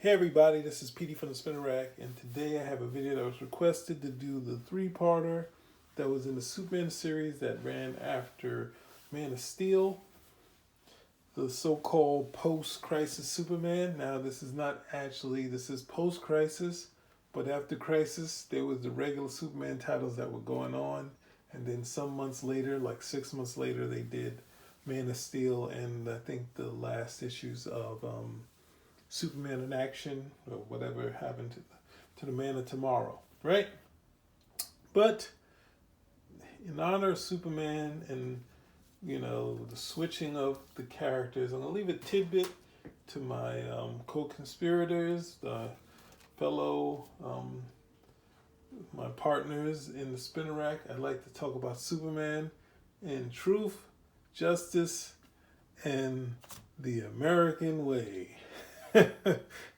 Hey everybody, this is Petey from the Spinner Rack, and today I have a video that was requested to do the three-parter that was in the Superman series that ran after Man of Steel, the so-called post-crisis Superman. Now this is post-crisis, but after Crisis there was the regular Superman titles that were going on, and then some months later, like 6 months later, they did Man of Steel and I think the last issues of Superman in Action, or whatever happened to the Man of Tomorrow, right? But in honor of Superman and, the switching of the characters, I'm going to leave a tidbit to my co-conspirators, the fellow, my partners in the Spinner Rack. I'd like to talk about Superman and truth, justice, and the American way.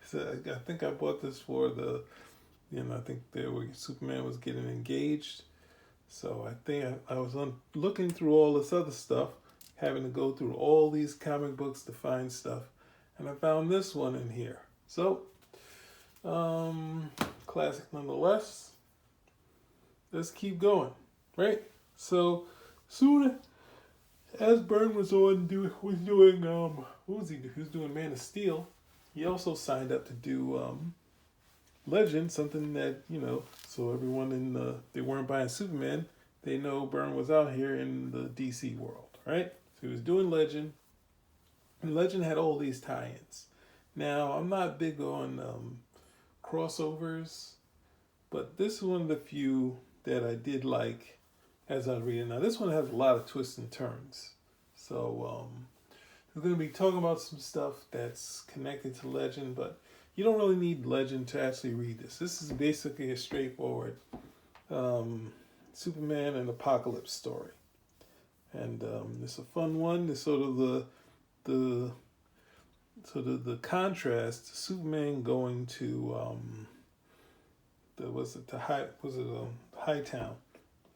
So I think I bought this for I think Superman was getting engaged. So I think I was looking through all this other stuff, having to go through all these comic books to find stuff. And I found this one in here. So, classic nonetheless. Let's keep going, right? So, soon as Byrne was doing Man of Steel. He also signed up to do Legend, something that, so everyone they weren't buying Superman, they know Byrne was out here in the DC world, right? So he was doing Legend, and Legend had all these tie-ins. Now, I'm not big on crossovers, but this is one of the few that I did like as I was reading. Now, this one has a lot of twists and turns. So, we're going to be talking about some stuff that's connected to Legend, but you don't really need Legend to actually read this. This is basically a straightforward Superman and Apokolips story. And it's a fun one. It's sort of the contrast to Superman going to Hightown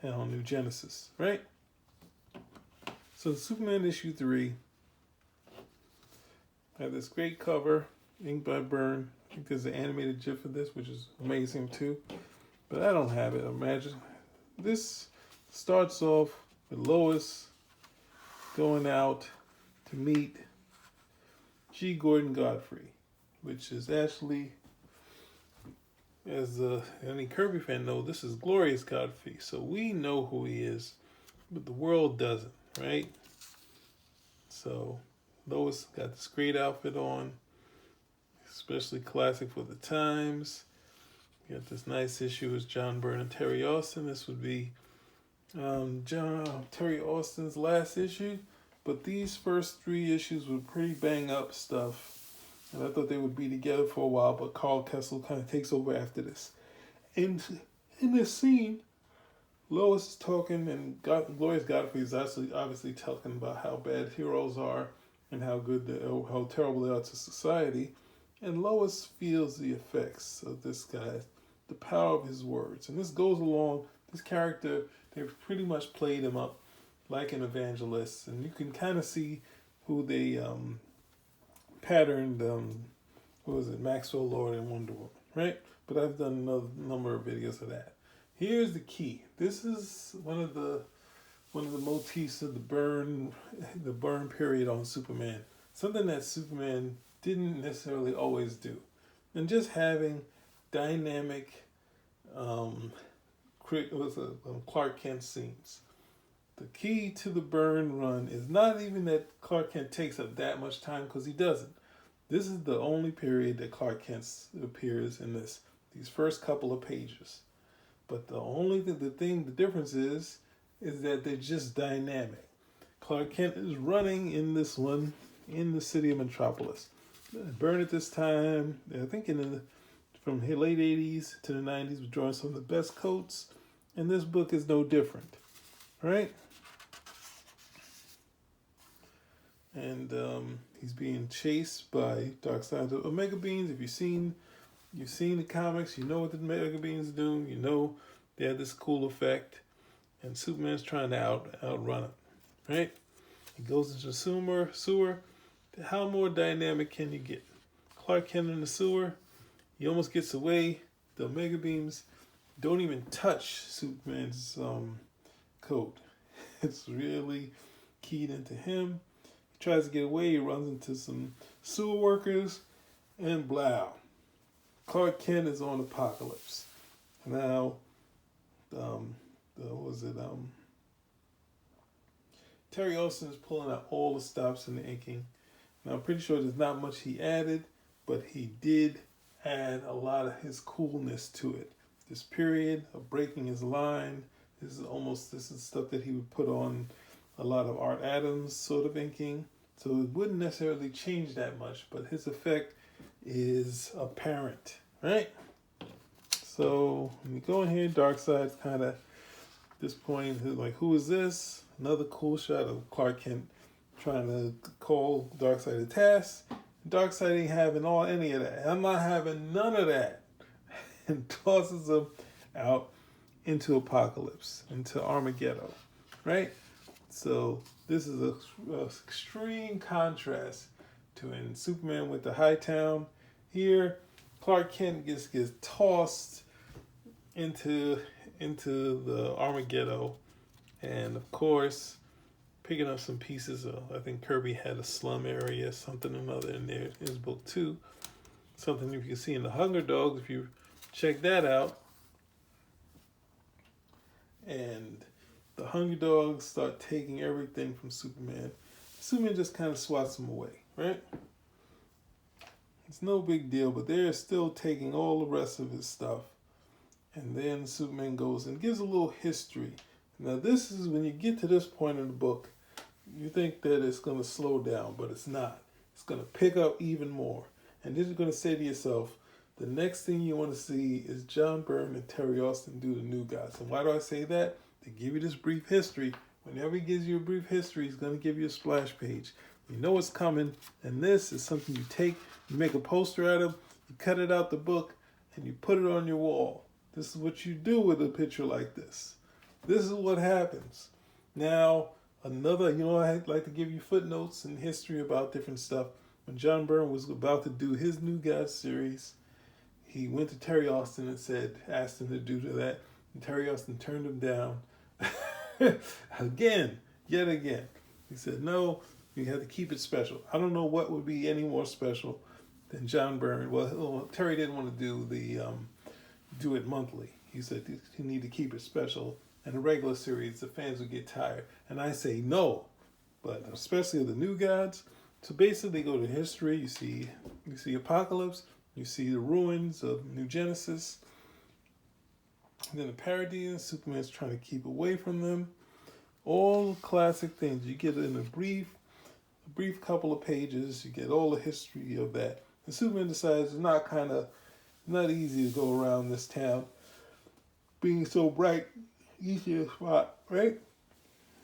and on New Genesis, right? So Superman issue 3. I have this great cover, inked by Byrne. I think there's an animated GIF of this, which is amazing too. But I don't have it. Imagine this starts off with Lois going out to meet G. Gordon Godfrey, which is actually, as any Kirby fan knows, this is Glorious Godfrey. So we know who he is, but the world doesn't, right? So Lois got this great outfit on, especially classic for the times. You got this nice issue with John Byrne and Terry Austin. This would be Terry Austin's last issue, but these first 3 issues were pretty bang up stuff, and I thought they would be together for a while, but Carl Kessel kind of takes over after this. And in this scene, Lois is talking, and Glorious Godfrey is obviously talking about how bad heroes are and how terrible they are to society. And Lois feels the effects of this guy, the power of his words. And this goes along, this character, they've pretty much played him up like an evangelist. And you can kind of see who they patterned, Maxwell Lord and Wonder Woman, right? But I've done a number of videos of that. Here's the key. This is one of the motifs of the Byrne period on Superman. Something that Superman didn't necessarily always do. And just having dynamic Clark Kent scenes. The key to the Byrne run is not even that Clark Kent takes up that much time, because he doesn't. This is the only period that Clark Kent appears in these first couple of pages. But the difference is that they're just dynamic. Clark Kent is running in this one in the city of Metropolis. Byrne at this time, I think from the late 80s to the 90s, was drawing some of the best coats, and this book is no different, right? And he's being chased by Darkseid Omega Beings. If you've seen the comics, you know what the Omega Beings do. You know they have this cool effect, and Superman's trying to outrun it, right? He goes into the sewer. How more dynamic can you get? Clark Kent in the sewer, He almost gets away. The Omega Beams don't even touch Superman's coat. It's really keyed into him. He tries to get away. He runs into some sewer workers, and blah. Clark Kent is on Apokolips. Now, what was it? Terry Austin is pulling out all the stops in the inking. Now, I'm pretty sure there's not much he added, but he did add a lot of his coolness to it. This period of breaking his line, this is stuff that he would put on a lot of Art Adams sort of inking. So it wouldn't necessarily change that much, but his effect is apparent, right? So when you go in here, Darkseid's kind of disappointed, like, who is this? Another cool shot of Clark Kent trying to call Darkseid to task. Darkseid ain't having any of that. I'm not having none of that. And tosses him out into Apokolips, into Armageddon, right? So this is a extreme contrast to when Superman went to Hightown. Here, Clark Kent gets tossed into the Armageddon, and of course, picking up some pieces of, I think Kirby had a slum area, something or another in there in his book too. Something you can see in the Hunger Dogs if you check that out. And the Hunger Dogs start taking everything from Superman. Superman just kind of swats them away, right? It's no big deal, but they're still taking all the rest of his stuff. And then Superman goes and gives a little history. Now, this is when you get to this point in the book, you think that it's going to slow down, but it's not. It's going to pick up even more. And then you're going to say to yourself, the next thing you want to see is John Byrne and Terry Austin do the New Gods. And why do I say that? To give you this brief history. Whenever he gives you a brief history, he's going to give you a splash page. You know what's coming, and this is something you take, you make a poster out of, you cut it out the book, and you put it on your wall. This is what you do with a picture like this. This is what happens. Now, I like to give you footnotes and history about different stuff. When John Byrne was about to do his New Gods series, he went to Terry Austin and asked him to do that. And Terry Austin turned him down. Yet again. He said, no, you have to keep it special. I don't know what would be any more special than John Byrne. Well, Terry didn't want to do it monthly. He said you need to keep it special. And a regular series, the fans would get tired. And I say no, but especially the New Gods. So basically, go to history. You see Apokolips. You see the ruins of New Genesis. And then the Paradise. Superman's trying to keep away from them. All classic things. You get in a brief couple of pages. You get all the history of that. And Superman decides it's not easy to go around this town being so bright. Easier spot, right?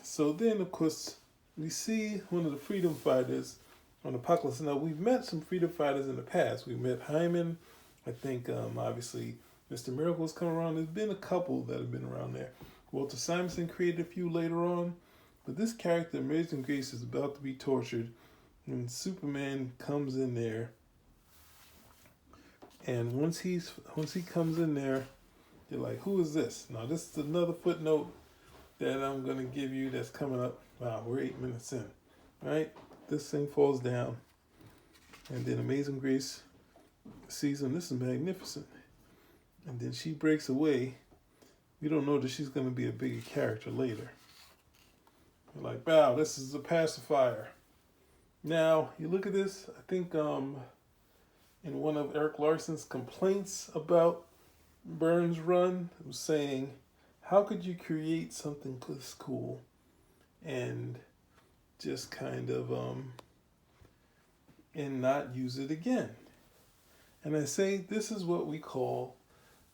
So then, of course, we see one of the freedom fighters on Apokolips. Now, we've met some freedom fighters in the past. We met Hyman. I think, obviously, Mr. Miracle's come around. There's been a couple that have been around there. Walter Simonson created a few later on. But this character, Amazing Grace, is about to be tortured. And Superman comes in there. And once he comes in there, you're like, who is this? Now, this is another footnote that I'm going to give you that's coming up. Wow, we're 8 minutes in, right? This thing falls down. And then Amazing Grace sees him. This is magnificent. And then she breaks away. You don't know that she's going to be a bigger character later. You're like, wow, this is a pacifier. Now, you look at this. I think in one of Eric Larson's complaints about Byrne's run, was saying, how could you create something this cool and just kind of and not use it again? And I say this is what we call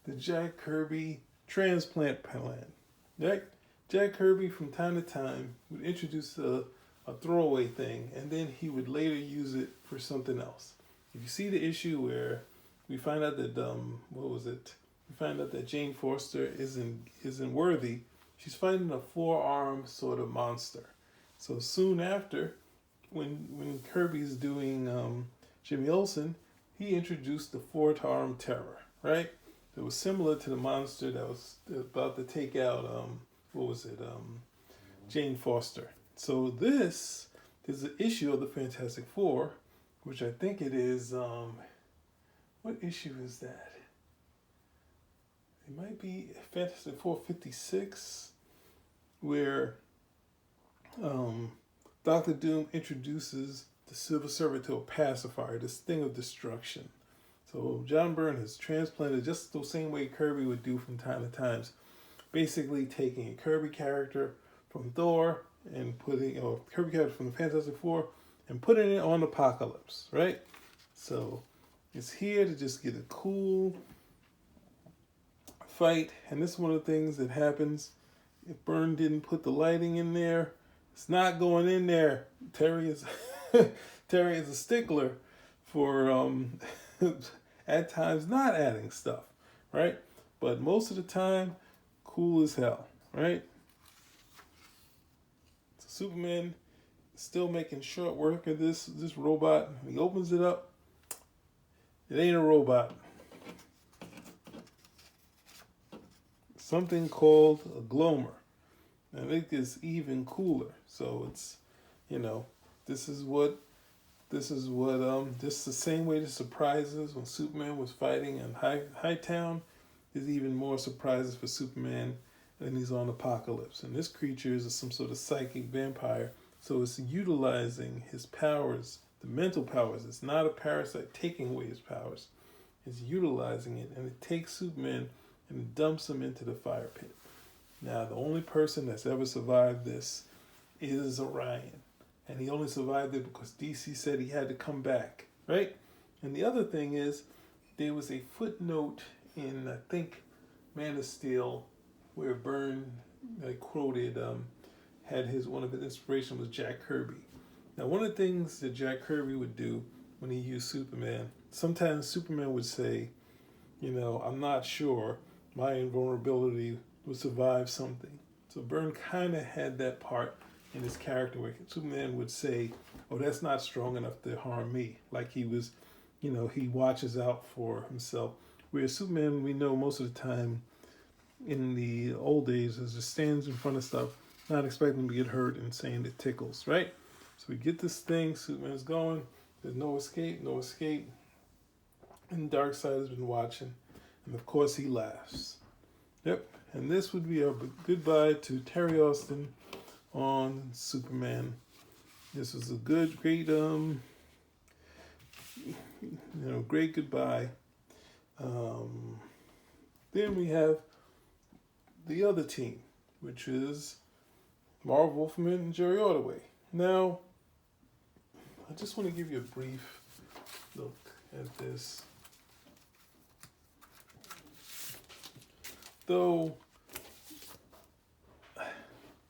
the Jack Kirby transplant plan, right? Jack Kirby from time to time would introduce a throwaway thing, and then he would later use it for something else. If you see the issue where we find out that we find out that Jane Foster isn't worthy. She's fighting a 4-armed sort of monster. So soon after, when Kirby's doing Jimmy Olsen, he introduced the four-armed terror, right? It was similar to the monster that was about to take out, what was it, Jane Foster. So this is an issue of the Fantastic Four, which I think it is, what issue is that? It might be Fantastic Four 56, where Doctor Doom introduces the Silver Servant to a pacifier, this thing of destruction. So John Byrne has transplanted just the same way Kirby would do from time to time, basically taking a Kirby character from Thor and putting, or Kirby character from the Fantastic Four and putting it on Apokolips, right? So it's here to just get a cool fight, and this is one of the things that happens if Byrne didn't put the lighting in there. It's not going in there. Terry is Terry is a stickler for at times not adding stuff, right? But most of the time, cool as hell, right? So Superman is still making short work of this robot. He opens it up. It ain't a robot. Something called a glomer. I think it's even cooler. So it's, this is the same way the surprises when Superman was fighting in Hightown. There's even more surprises for Superman when he's on Apokolips. And this creature is some sort of psychic vampire. So it's utilizing his powers, the mental powers. It's not a parasite taking away his powers. It's utilizing it, and it takes Superman and it dumps him into the fire pit. Now, the only person that's ever survived this is Orion. And he only survived it because DC said he had to come back, right? And the other thing is, there was a footnote in, I think, Man of Steel, where Byrne quoted, one of his inspirations was Jack Kirby. Now, one of the things that Jack Kirby would do when he used Superman, sometimes Superman would say, I'm not sure my invulnerability would survive something. So Byrne kind of had that part in his character where Superman would say, oh, that's not strong enough to harm me. Like he was, he watches out for himself. Whereas Superman, we know most of the time in the old days, is just stands in front of stuff, not expecting to get hurt and saying it tickles, right? So we get this thing, Superman's going, there's no escape. And Darkseid has been watching. And of course he laughs. Yep. And this would be our goodbye to Terry Austin on Superman. This was a great, great goodbye. Then we have the other team, which is Marv Wolfman and Jerry Ordway. Now, I just want to give you a brief look at this. Though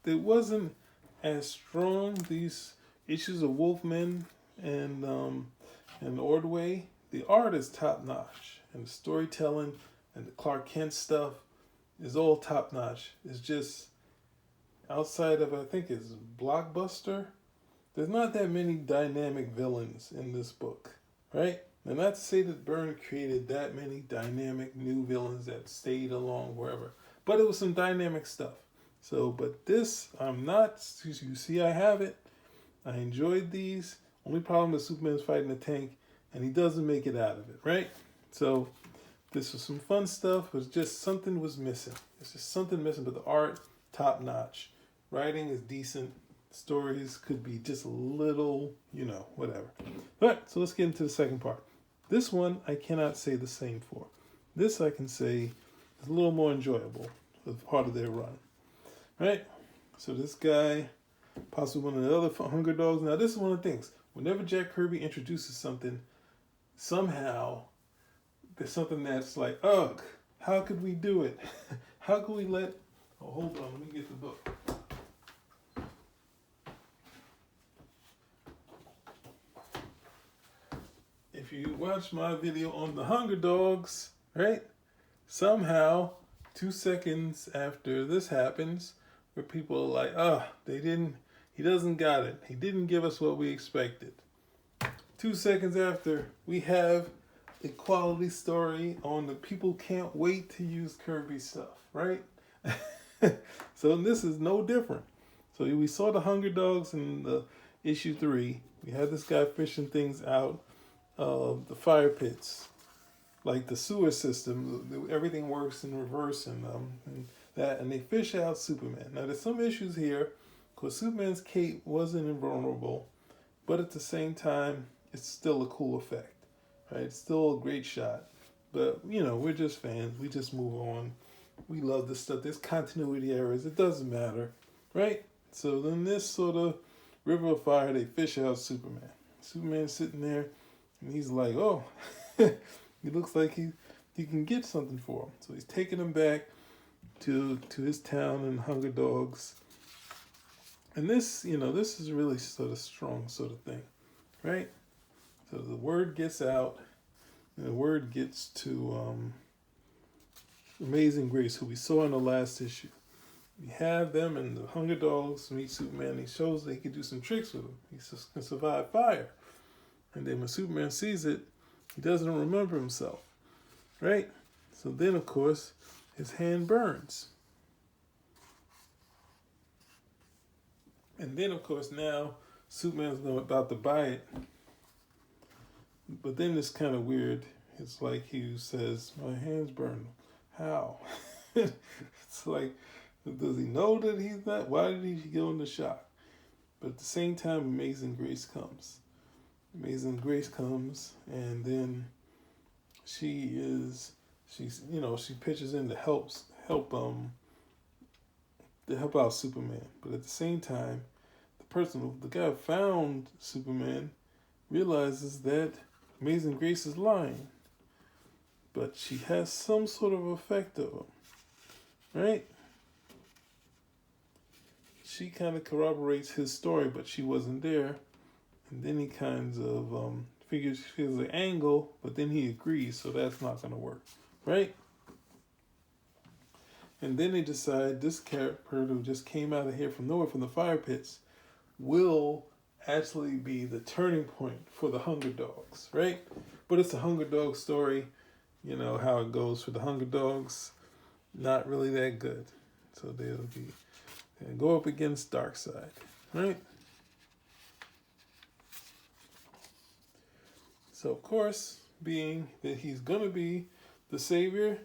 it wasn't as strong, these issues of Wolfman and Ordway, the art is top notch, and the storytelling and the Clark Kent stuff is all top notch. It's just outside of, I think it's Blockbuster, there's not that many dynamic villains in this book, right? And not to say that Byrne created that many dynamic new villains that stayed along wherever, but it was some dynamic stuff. So, but this, you see I have it. I enjoyed these. Only problem is Superman's fighting a tank and he doesn't make it out of it, right? So this was some fun stuff, but just something was missing. It's just something missing, but the art, top notch. Writing is decent. Stories could be just a little, whatever. All right, so let's get into the second part. This one, I cannot say the same for. This I can say is a little more enjoyable as part of their run. Right? So this guy, possibly one of the other Hunger Dogs. Now, this is one of the things. Whenever Jack Kirby introduces something, somehow there's something that's like, ugh, how could we do it? How could we let... Oh, hold on. Let me get the book. If you watch my video on the Hunger Dogs, right? Somehow, 2 seconds after this happens, where people are like, he doesn't got it. He didn't give us what we expected. 2 seconds after, we have equality story on the people can't wait to use Kirby stuff, right? So this is no different. So we saw the Hunger Dogs in the issue 3. We had this guy fishing things out of the fire pits, like the sewer system. Everything works in reverse, and that, and they fish out Superman. Now there's some issues here, because Superman's cape wasn't invulnerable, but at the same time, it's still a cool effect, right? It's still a great shot. But, we're just fans. We just move on. We love this stuff. There's continuity errors. It doesn't matter, right? So then this sort of River of Fire, they fish out Superman. Superman's sitting there, and he's like, oh, he looks like he can get something for him. So he's taking him back to his town in Hunger Dogs. And this, this is really sort of strong sort of thing, right? So the word gets out, and the word gets to Amazing Grace, who we saw in the last issue. We have them, and the Hunger Dogs meet Superman. He shows they can do some tricks with him. He can survive fire. And then when Superman sees it, he doesn't remember himself, right? So then, of course, his hand burns. And then, of course, now Superman's about to buy it. But then it's kind of weird. It's like he says, my hand's burned. How? It's like, does he know that he's not? Why did he go into shock? But at the same time, Amazing Grace comes. Amazing Grace comes, and then she pitches in to help out Superman. But at the same time, the guy who found Superman realizes that Amazing Grace is lying. But she has some sort of effect of him, right? She kind of corroborates his story, but she wasn't there. And then he kind of figures the angle, but then he agrees, so that's not going to work, right? And then they decide this character who just came out of here from nowhere, from the fire pits, will actually be the turning point for the Hunger Dogs, right? But it's a Hunger Dog story. You know how it goes for the Hunger Dogs. Not really that good. So they'll go up against Darkseid, right? So, of course, being that he's going to be the savior,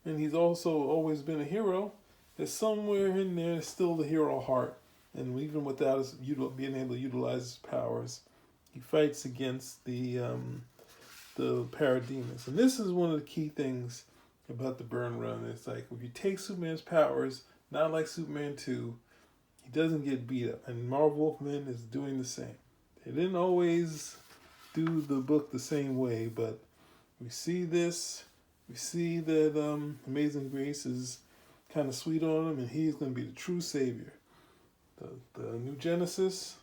and he's also always been a hero, there's somewhere in there still the hero heart. And even without his being able to utilize his powers, he fights against the parademons. And this is one of the key things about the Byrne run. It's like, if you take Superman's powers, not like Superman 2, he doesn't get beat up. And Marv Wolfman is doing the same. They didn't always do the book the same way, but we see this. We see that Amazing Grace is kind of sweet on him, and he's going to be the true savior. The New Genesis,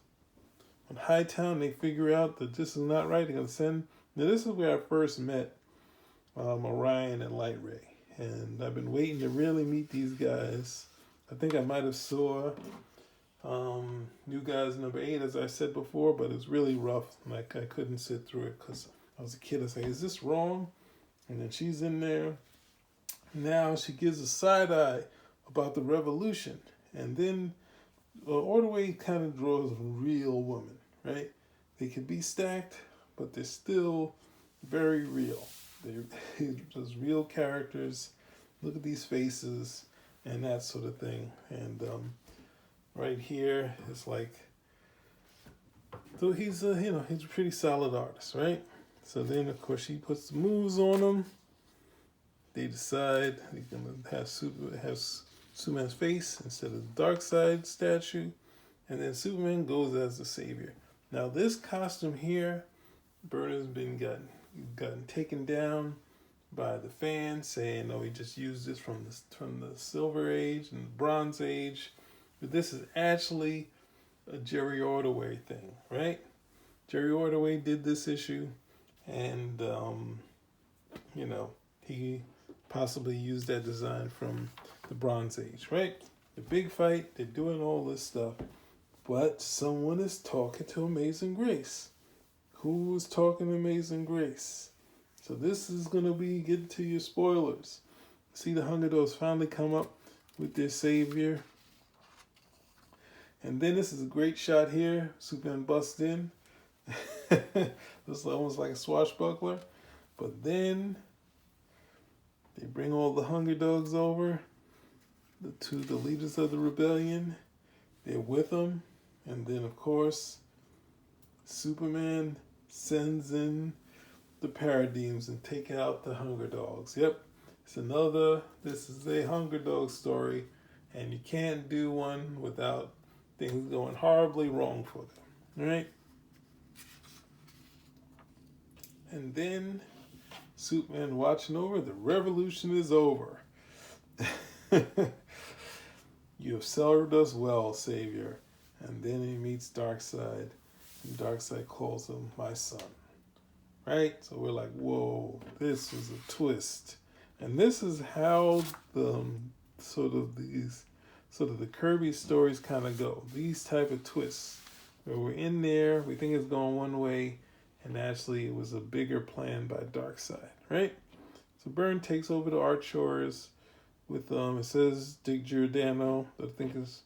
on Hightown, they figure out that this is not right. They're going to send... Now, this is where I first met Orion and Light Ray. And I've been waiting to really meet these guys. I think I might have saw New Guys number 8, as I said before, but it's really rough. Like, I couldn't sit through it because I was a kid. I say, is this wrong? And then she's in there. Now she gives a side eye about the revolution. And then Ordway kind of draws a real woman, right? They can be stacked, but they're still very real. They're just real characters. Look at these faces and that sort of thing. And right here, it's like, so he's a pretty solid artist, right? So then, of course, she puts the moves on him. They decide he's gonna have Superman's face instead of the Darkseid statue, and then Superman goes as the savior. Now, this costume here, Byrne has been gotten taken down by the fans, saying, "Oh, he just used this from the Silver Age and the Bronze Age," but this is actually a Jerry Ordway thing, right? Jerry Ordway did this issue, and he possibly used that design from the Bronze Age, right? The big fight, they're doing all this stuff, but someone is talking to Amazing Grace. Who is talking to Amazing Grace? So this is going to be getting to your spoilers. See the Hunger Dogs finally come up with their savior. And then this is a great shot here. Superman busts in. This is almost like a swashbuckler. But then they bring all the Hunger Dogs over to the leaders of the rebellion. They're with them. And then, of course, Superman sends in the Paradigms and take out the Hunger Dogs. Yep, this is a Hunger Dog story. And you can't do one without things going horribly wrong for them. All right? And then Superman watching over, the revolution is over. You have served us well, Savior. And then he meets Darkseid, and Darkseid calls him my son. Right? So we're like, whoa, this was a twist. And this is how the the Kirby stories kind of go. These type of twists, where we're in there, we think it's going one way, and actually it was a bigger plan by Darkseid, right? So Byrne takes over the art chores with, it says Dick Giordano, that I think is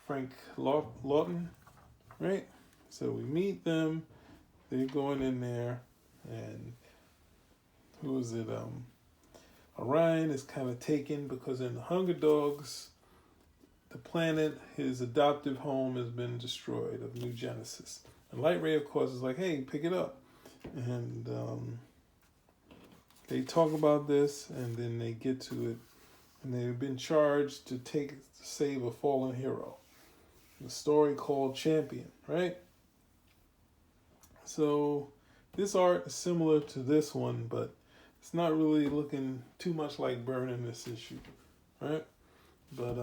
Frank Lawton, right? So we meet them, they're going in there, and who is it? Orion is kind of taken because in the Hunger Dogs, the planet, his adoptive home, has been destroyed of New Genesis. And Light Ray, of course, is like, hey, pick it up. And they talk about this, and then they get to it. And they've been charged to save a fallen hero. The story called Champion, right? So this art is similar to this one, but it's not really looking too much like Byrne in this issue, right? But,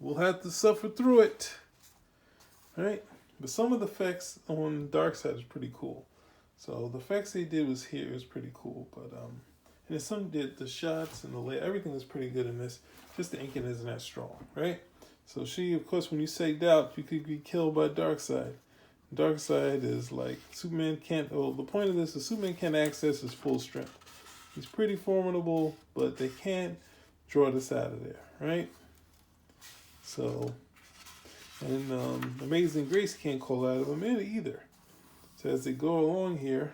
we'll have to suffer through it, right? But some of the effects on Darkseid is pretty cool. So the effects they did was pretty cool. But, and some did the shots and everything was pretty good in this. Just the inking isn't that strong, right? So of course, when you say doubt, you could be killed by Darkseid. Darkseid is like, the point of this is Superman can't access his full strength. He's pretty formidable, but they can't draw this out of there, right? So, and Amazing Grace can't call out of him either. So as they go along here,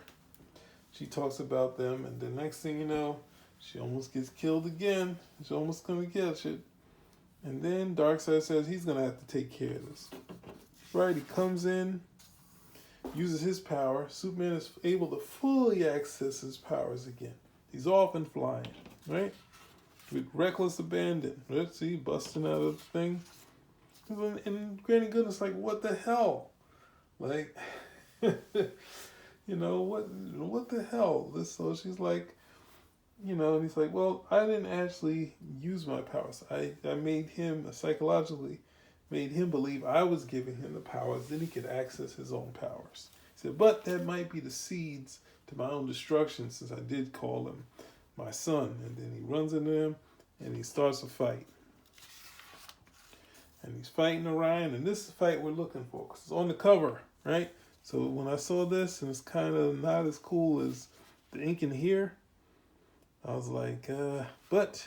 she talks about them, and the next thing you know, she almost gets killed again. She's almost going to catch it. And then Darkseid says he's going to have to take care of this. Right, he comes in, uses his power. Superman is able to fully access his powers again. He's off and flying, right? With reckless abandon. Let's see, busting out of the thing. And granny goodness, like, what the hell? Like, what the hell? So she's like, and he's like, well, I didn't actually use my powers. I made him psychologically, made him believe I was giving him the powers, then he could access his own powers. He said, but that might be the seeds to my own destruction, since I did call him my son. And then he runs into him, and he starts a fight. And he's fighting Orion, and this is the fight we're looking for, because it's on the cover, right? So when I saw this, and it's kind of not as cool as the ink in here, I was like, but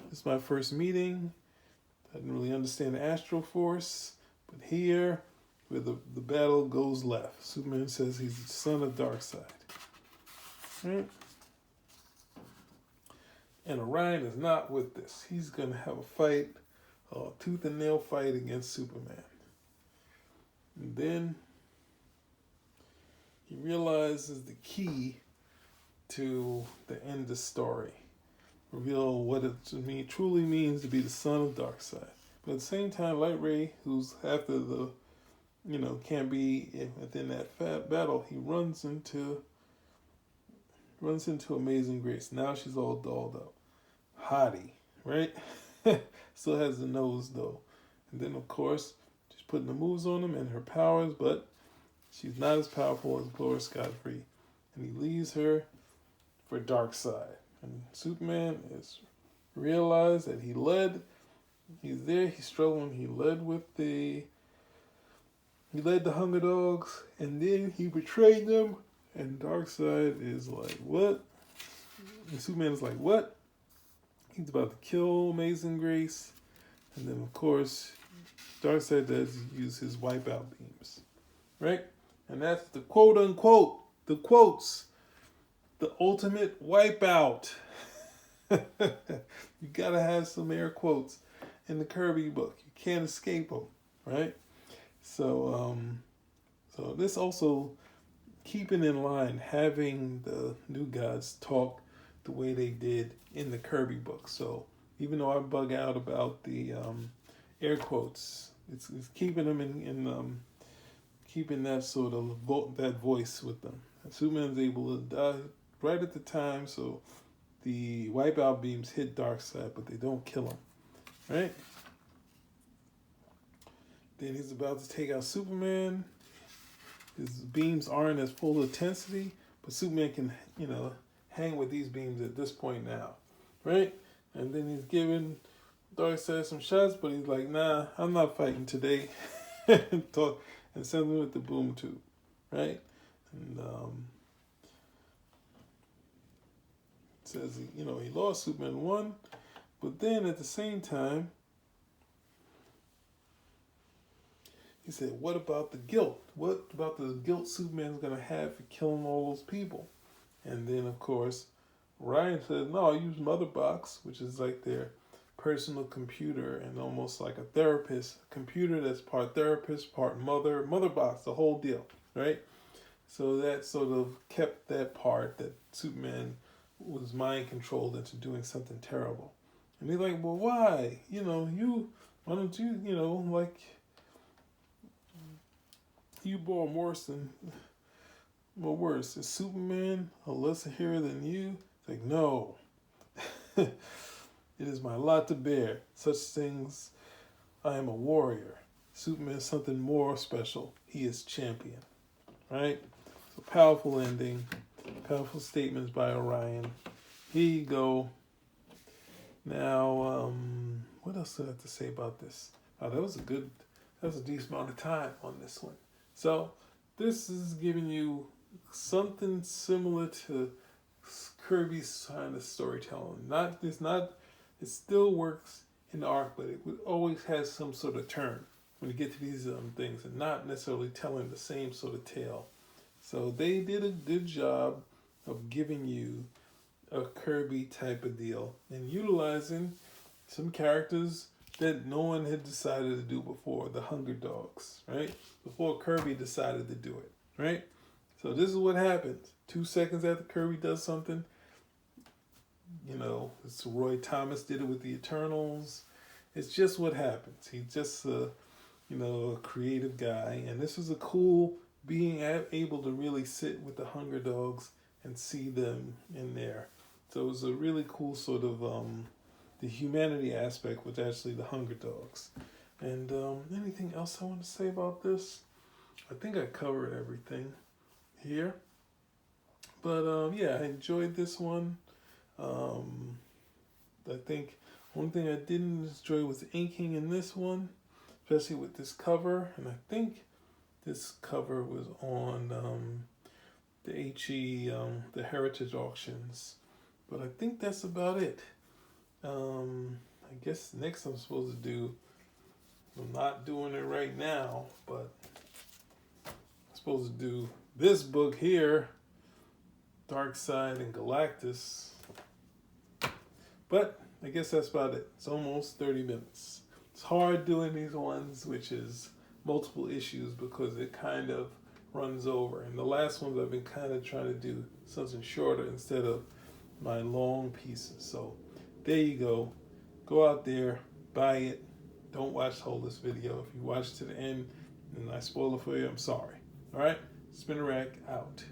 this is my first meeting. I didn't really understand the Astral Force, but here, where the battle goes left, Superman says he's the son of Darkseid. Right? And Orion is not with this. He's going to have a fight, a tooth and nail fight against Superman. And then he realizes the key to the end of the story. Reveal what it truly means to be the son of Darkseid. But at the same time, Light Ray, who's after can't be within that battle, he runs into Amazing Grace. Now she's all dolled up. Hottie, right? Still has the nose, though. And then, of course, she's putting the moves on him and her powers, but she's not as powerful as Gloria Scott-Free. And he leaves her for Darkseid. And Superman is realized that he's there, he's struggling, he led the Hunger Dogs, and then he betrayed them And Darkseid is like, what? And Superman is like, what? He's about to kill Amazing Grace. And then, of course, Darkseid does use his wipeout beams, right? And that's the quote unquote, the quotes, the ultimate wipeout. You gotta have some air quotes in the Kirby book. You can't escape them, right? So, so this also keeping in line having the new gods talk the way they did in the Kirby book. So even though I bug out about the air quotes, it's keeping them in keeping that sort of that voice with them. And Superman's able to die right at the time, so the wipeout beams hit Darkseid, but they don't kill him, right? Then he's about to take out Superman. His beams aren't as full of intensity, but Superman can, hang with these beams at this point now, right? And then he's giving Darkseid some shots, but he's like, nah, I'm not fighting today. And sends him with the boom tube, right? And says, he lost, Superman won, but then at the same time, he said, what about the guilt? What about the guilt Superman's going to have for killing all those people? And then, of course, Ryan said, no, I use Motherbox, which is like their personal computer and almost like a therapist computer that's part therapist, part Motherbox, the whole deal, right? So that sort of kept that part that Superman was mind controlled into doing something terrible. And they're like, well, why? Why don't you, like, you born worse than, well, worse. Is Superman a lesser hero than you? It's like, no. It is my lot to bear. Such things, I am a warrior. Superman is something more special. He is champion. Right? So powerful ending. Powerful statements by Orion. Here you go. Now, what else do I have to say about this? Oh, that was a decent amount of time on this one. So this is giving you something similar to Kirby's kind of storytelling. It still works in the arc, but it always has some sort of turn when you get to these things, and not necessarily telling the same sort of tale. So they did a good job of giving you a Kirby type of deal and utilizing some characters that no one had decided to do before, the Hunger Dogs, right? Before Kirby decided to do it, right? So this is what happens. 2 seconds after Kirby does something, it's Roy Thomas did it with the Eternals. It's just what happens. He's just a creative guy. And this was a cool being able to really sit with the Hunger Dogs and see them in there. So it was a really cool sort of the humanity aspect with actually the Hunger Dogs. And anything else I want to say about this? I think I covered everything here. But yeah, I enjoyed this one. I think one thing I didn't enjoy was the inking in this one, especially with this cover. And I think this cover was on the HE, the Heritage Auctions. But I think that's about it. I guess next I'm supposed to do, I'm not doing it right now, but I'm supposed to do this book here, Darkseid and Galactus. But I guess that's about it. It's almost 30 minutes. It's hard doing these ones, which is multiple issues, because it kind of runs over. And the last ones I've been kind of trying to do something shorter instead of my long pieces. So there you go. Go out there, buy it. Don't watch the whole this video. If you watch to the end and I spoil it for you, I'm sorry. All right? Spinner Rack out.